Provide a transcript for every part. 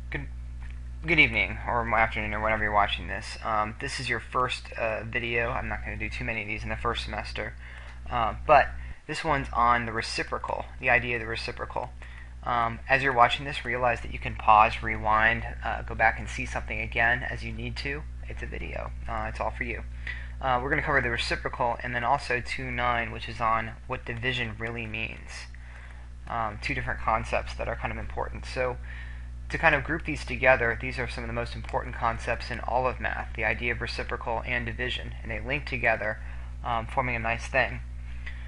Good, good evening, or afternoon, or whenever you're watching this. This is your first video. I'm not going to do too many of these in the first semester, but this one's on the reciprocal, the idea of the reciprocal. As you're watching this, realize that you can pause, rewind, go back and see something again as you need to. It's a video. It's all for you. We're going to cover the reciprocal and then also 2.9, which is on what division really means. Two different concepts that are kind of important. So to kind of group these together, these are some of the most important concepts in all of math, the idea of reciprocal and division, and they link together, forming a nice thing.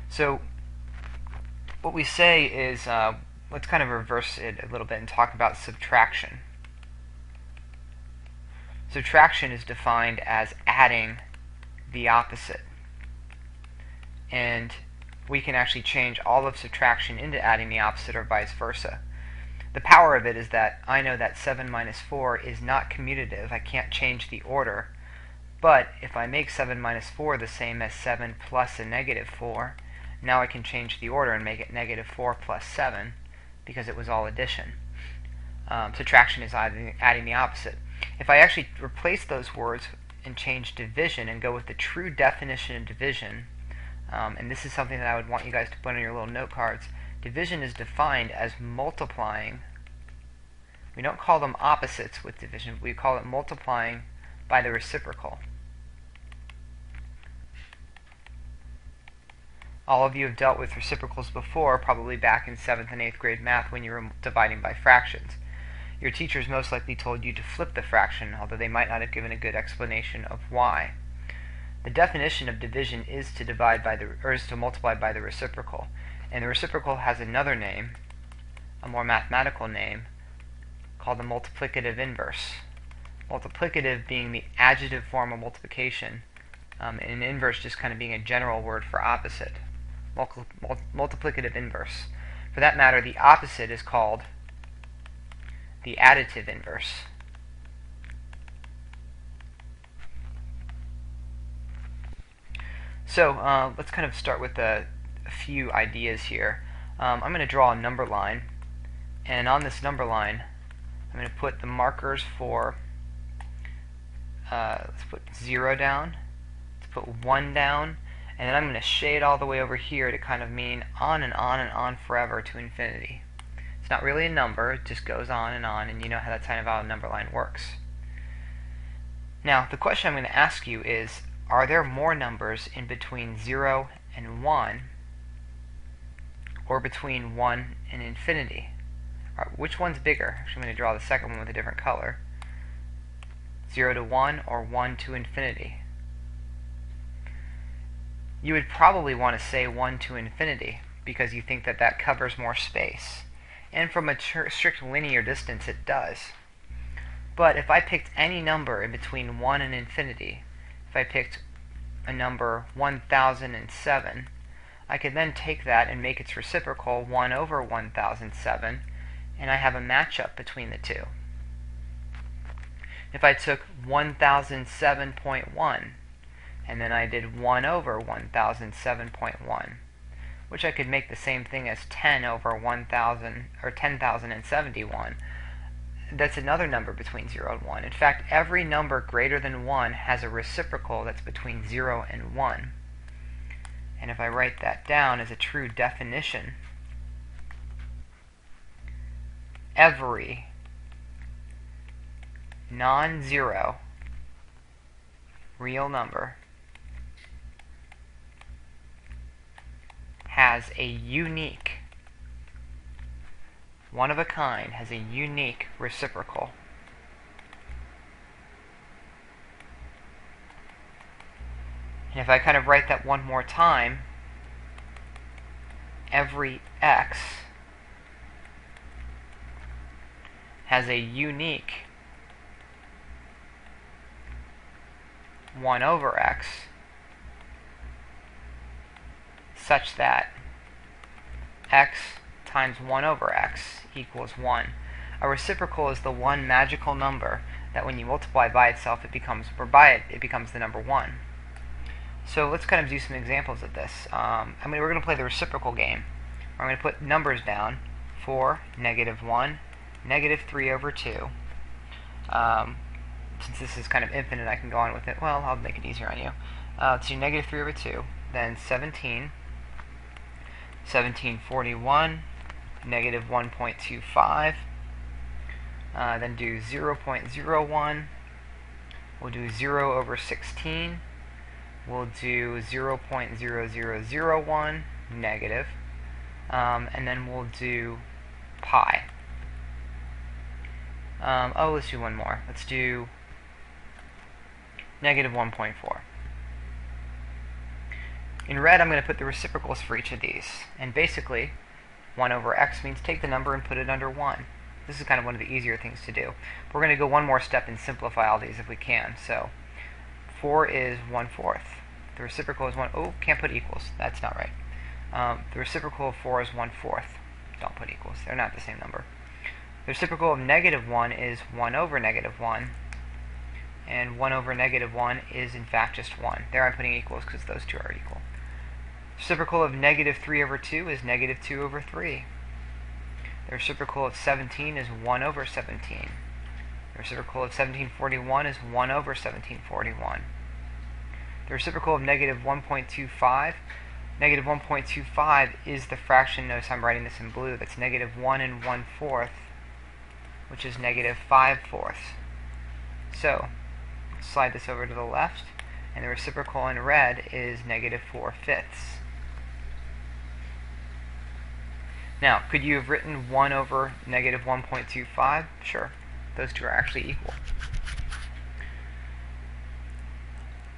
So what we say is, let's kind of reverse it a little bit and talk about subtraction. Subtraction is defined as adding the opposite, and we can actually change all of subtraction into adding the opposite or vice versa. The power of it is that I know that 7 minus 4 is not commutative. I can't change the order. But if I make 7 minus 4 the same as 7 plus a negative 4, now I can change the order and make it negative 4 plus 7 because it was all addition. Subtraction is adding the opposite. If I actually replace those words and change division and go with the true definition of division, and this is something that I would want you guys to put on your little note cards, division is defined as multiplying. We don't call them opposites with division. We call it multiplying by the reciprocal. All of you have dealt with reciprocals before, probably back in 7th and 8th grade math when you were dividing by fractions. Your teachers most likely told you to flip the fraction, although they might not have given a good explanation of why. The definition of division is to multiply by the reciprocal. And the reciprocal has another name, a more mathematical name, called the multiplicative inverse. Multiplicative being the adjective form of multiplication, and inverse just kind of being a general word for opposite. Multiplicative inverse. For that matter, the opposite is called the additive inverse. So let's kind of start with a few ideas here. I'm going to draw a number line, and on this number line I'm going to put the markers for let's put 0 down, let's put 1 down, and then I'm going to shade all the way over here to kind of mean on and on and on forever to infinity. It's not really a number, it just goes on, and you know how that's kind of how a number line works. Now the question I'm going to ask you is, are there more numbers in between 0 and 1 or between 1 and infinity? Which one's bigger? Actually, I'm going to draw the second one with a different color. 0 to 1 or 1 to infinity? You would probably want to say 1 to infinity because you think that that covers more space. And from a strict linear distance, it does. But if I picked any number in between 1 and infinity, if I picked a number 1007, I could then take that and make its reciprocal 1 over 1007, and I have a matchup between the two. If I took 1007.1 and then I did 1 over 1007.1, which I could make the same thing as 10 over 1000 or 10,071, that's another number between 0 and 1. In fact, every number greater than 1 has a reciprocal that's between 0 and 1. And if I write that down as a true definition, every non-zero real number has a unique, one of a kind, has a unique reciprocal. And if I kind of write that one more time, every x has a unique 1 over x such that x times 1 over x equals 1. A reciprocal is the one magical number that when you multiply by itself, it becomes the number 1. So let's kind of do some examples of this. We're going to play the reciprocal game. We're going to put numbers down. 4, -1, -3 over 2, Since this is kind of infinite, I can go on with it. Well, I'll make it easier on you. Let's do negative 3 over 2, then 17, 1741, negative 1.25, then do 0.01, we'll do 0 over 16, we'll do 0.0001, negative, and then we'll do pi. Let's do one more. Let's do negative 1.4. In red, I'm going to put the reciprocals for each of these. And basically, 1 over x means take the number and put it under 1. This is kind of one of the easier things to do. We're going to go one more step and simplify all these if we can. So 4 is 1/4. The reciprocal is 1. Oh, can't put equals. That's not right. The reciprocal of 4 is 1/4. Don't put equals. They're not the same number. The reciprocal of negative 1 is 1 over negative 1. And 1 over negative 1 is in fact just 1. There I'm putting equals because those two are equal. The reciprocal of negative 3 over 2 is negative 2 over 3. The reciprocal of 17 is 1 over 17. The reciprocal of 1741 is 1 over 1741. The reciprocal of negative 1.25, negative 1.25 is the fraction, notice I'm writing this in blue, that's negative 1 and 1/4, which is negative 5/4. So, slide this over to the left, and the reciprocal in red is negative 4/5. Now, could you have written 1 over negative 1.25? Sure. Those two are actually equal.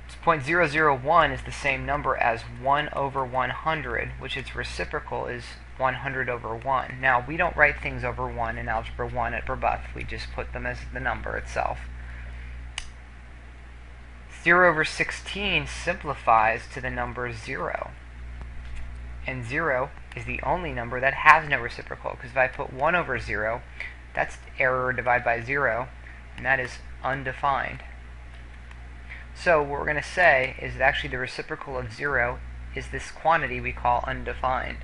0.001 is the same number as 1 over 100, which its reciprocal is 100 over 1. Now, we don't write things over 1 in Algebra 1 at Brebeuf. We just put them as the number itself. 0 over 16 simplifies to the number 0. And 0 is the only number that has no reciprocal, because if I put 1 over 0, that's error divided by 0, and that is undefined. So what we're going to say is that actually the reciprocal of 0 is this quantity we call undefined.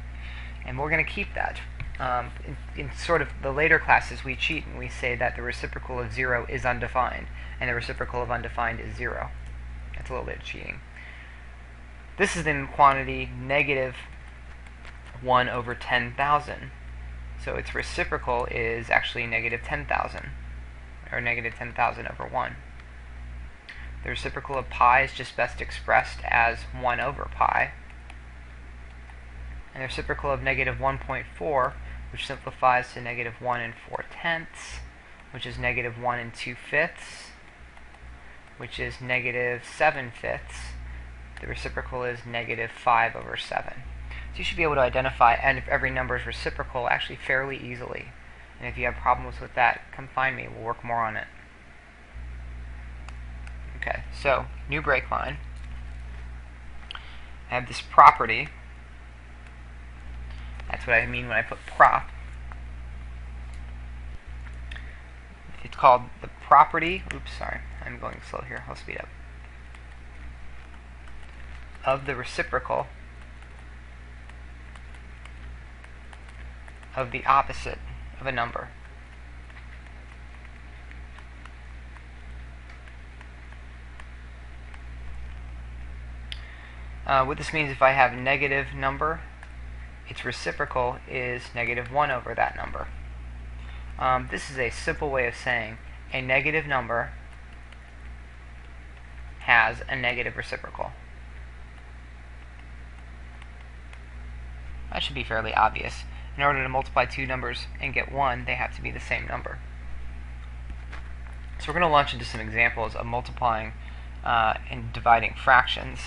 And we're going to keep that. In sort of the later classes, we cheat and we say that the reciprocal of 0 is undefined, and the reciprocal of undefined is 0. That's a little bit of cheating. This is then quantity negative 1 over 10,000. So its reciprocal is actually negative 10,000, or negative 10,000 over 1. The reciprocal of pi is just best expressed as 1 over pi. And the reciprocal of negative 1.4, which simplifies to negative 1 and 4/10, which is negative 1 and 2/5, which is negative 7/5. The reciprocal is negative 5 over 7. So you should be able to identify and if every number is reciprocal actually fairly easily. And if you have problems with that, come find me. We'll work more on it. Okay, so new break line. I have this property. That's what I mean when I put prop. It's called the property. Oops, sorry. I'm going slow here. I'll speed up. Of the reciprocal of the opposite of a number. What this means, if I have a negative number, its reciprocal is negative 1 over that number. This is a simple way of saying a negative number has a negative reciprocal. That should be fairly obvious. In order to multiply two numbers and get 1, they have to be the same number. So we're going to launch into some examples of multiplying and dividing fractions,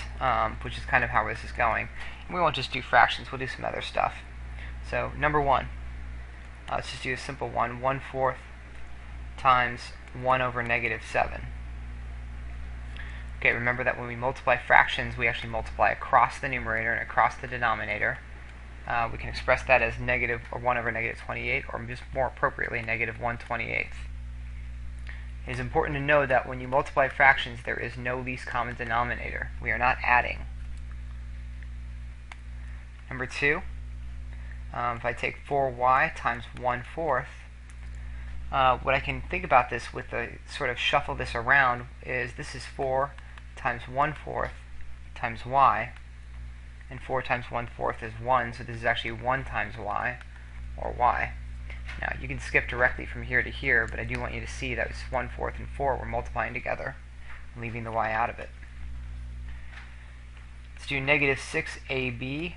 which is kind of how this is going. And we won't just do fractions, we'll do some other stuff. So number 1, let's just do a simple one, 1/4 times 1 over negative 7. Okay, remember that when we multiply fractions, we actually multiply across the numerator and across the denominator. We can express that as negative or 1 over negative 28, or just more appropriately, negative 1/28. It is important to know that when you multiply fractions, there is no least common denominator. We are not adding. Number 2, if I take 4y times 1/4, What I can think about this with a sort of shuffle this around is this is 4 times 1/4 times y, and 4 times 1/4 is 1, so this is actually 1 times y, or y. Now, you can skip directly from here to here, but I do want you to see that it's 1/4 and 4 we're multiplying together, leaving the y out of it. Let's do negative 6ab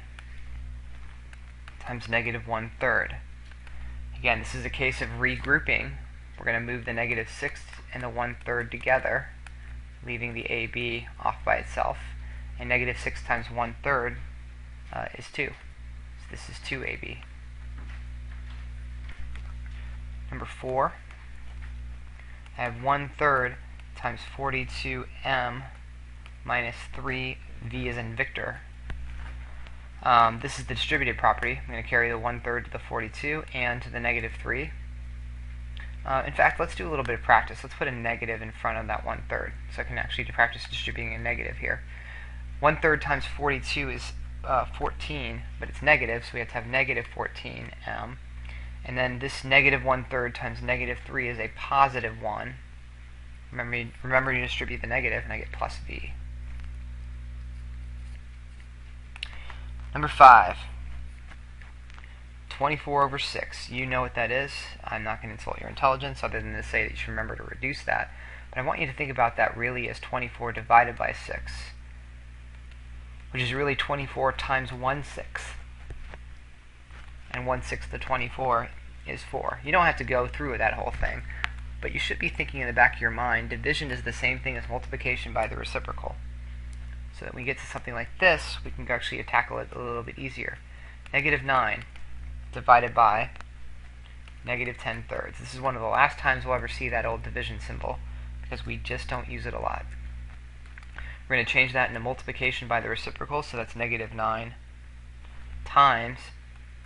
times negative 1/3. Again, this is a case of regrouping. We're going to move the negative 6 and the 1/3 together, leaving the ab off by itself. And negative 6 times 1/3 is 2. So this is 2ab. Number 4, I have 1/3 times 42m minus 3v as in Victor. This is the distributed property. I'm going to carry the 1/3 to the 42 and to the negative 3. In fact, let's do a little bit of practice. Let's put a negative in front of that 1/3, so I can actually practice distributing a negative here. 1/3 times 42 is 14, but it's negative, so we have to have negative 14m. And then this negative 1/3 times negative 3 is a positive 1. Remember to distribute the negative, and I get plus v. Number 5, 24 over 6. You know what that is. I'm not going to insult your intelligence other than to say that you should remember to reduce that. But I want you to think about that really as 24 divided by 6, which is really 24 times 1/6. And 1/6 of 24 is 4. You don't have to go through that whole thing, but you should be thinking in the back of your mind, division is the same thing as multiplication by the reciprocal. So that when we get to something like this, we can actually tackle it a little bit easier. Negative 9 divided by negative 10/3. This is one of the last times we'll ever see that old division symbol, because we just don't use it a lot. We're going to change that into multiplication by the reciprocal, so that's negative 9 times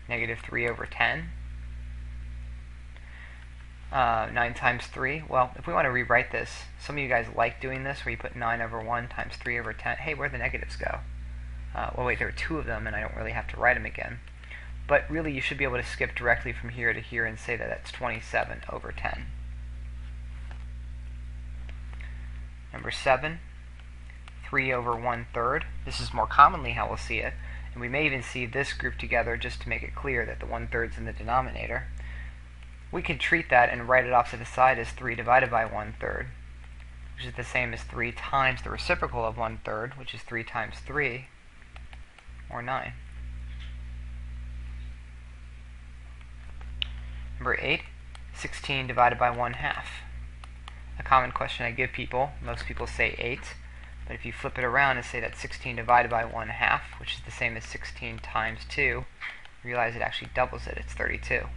negative 3 over 10. 9 times 3. Well, if we want to rewrite this, some of you guys like doing this, where you put 9 over 1 times 3 over 10. Hey, where'd the negatives go? Well, wait, there are 2 of them, and I don't really have to write them again. But really, you should be able to skip directly from here to here and say that that's 27 over 10. Number 7, 3 over 1/3. This is more commonly how we'll see it, and we may even see this group together just to make it clear that the 1/3's in the denominator. We could treat that and write it off to the side as 3 divided by 1/3, which is the same as 3 times the reciprocal of 1/3, which is 3 times 3, or 9. Number 8, 16 divided by 1/2. A common question I give people, most people say 8, but if you flip it around and say that 16 divided by 1/2, which is the same as 16 times 2, realize it actually doubles it, it's 32.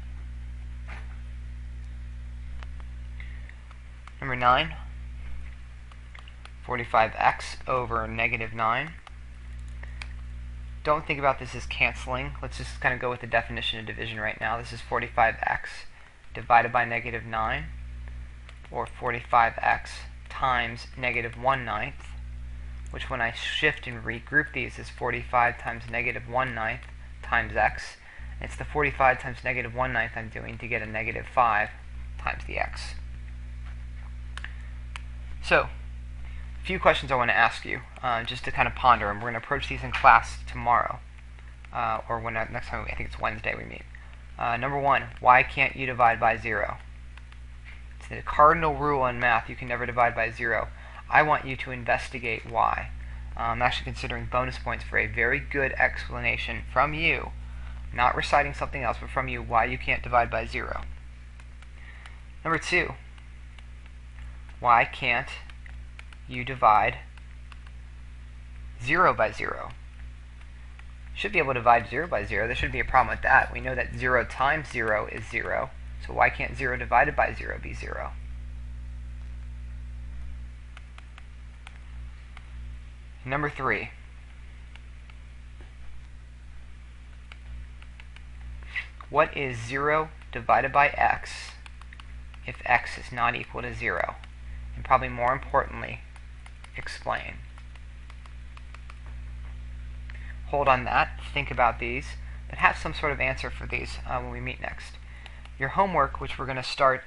Number 9, 45x over negative 9. Don't think about this as canceling. Let's just kind of go with the definition of division right now. This is 45x divided by negative 9, or 45x times negative 1/9, which when I shift and regroup these is 45 times negative 1/9 times x. And it's the 45 times negative 1/9 I'm doing to get a negative 5 times the x. So, a few questions I want to ask you, just to kind of ponder, and we're going to approach these in class tomorrow, or when next time, I think it's Wednesday we meet. Number 1, why can't you divide by 0? It's the cardinal rule in math, you can never divide by 0. I want you to investigate why. I'm actually considering bonus points for a very good explanation from you, not reciting something else, but from you, why you can't divide by 0. Number 2, why can't you divide 0 by 0? You should be able to divide 0 by 0. There shouldn't be a problem with that. We know that 0 times 0 is 0. So why can't 0 divided by 0 be 0? Number 3. What is 0 divided by x if x is not equal to 0? And probably more importantly, explain. Hold on that, think about these, but have some sort of answer for these when we meet next. Your homework, which we're going to start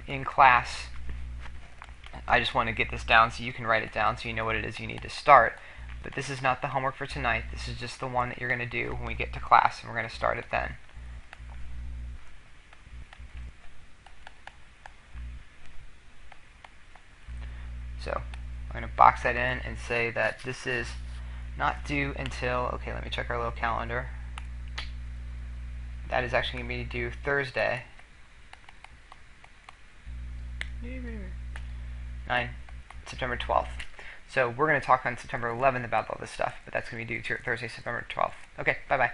in class, I just want to get this down so you can write it down so you know what it is you need to start. But this is not the homework for tonight. This is just the one that you're going to do when we get to class, and we're going to start it then. So I'm going to box that in and say that this is not due until, okay, let me check our little calendar. That is actually going to be due Thursday, September 12th. So we're going to talk on September 11th about all this stuff, but that's going to be due to Thursday, September 12th. Okay, bye-bye.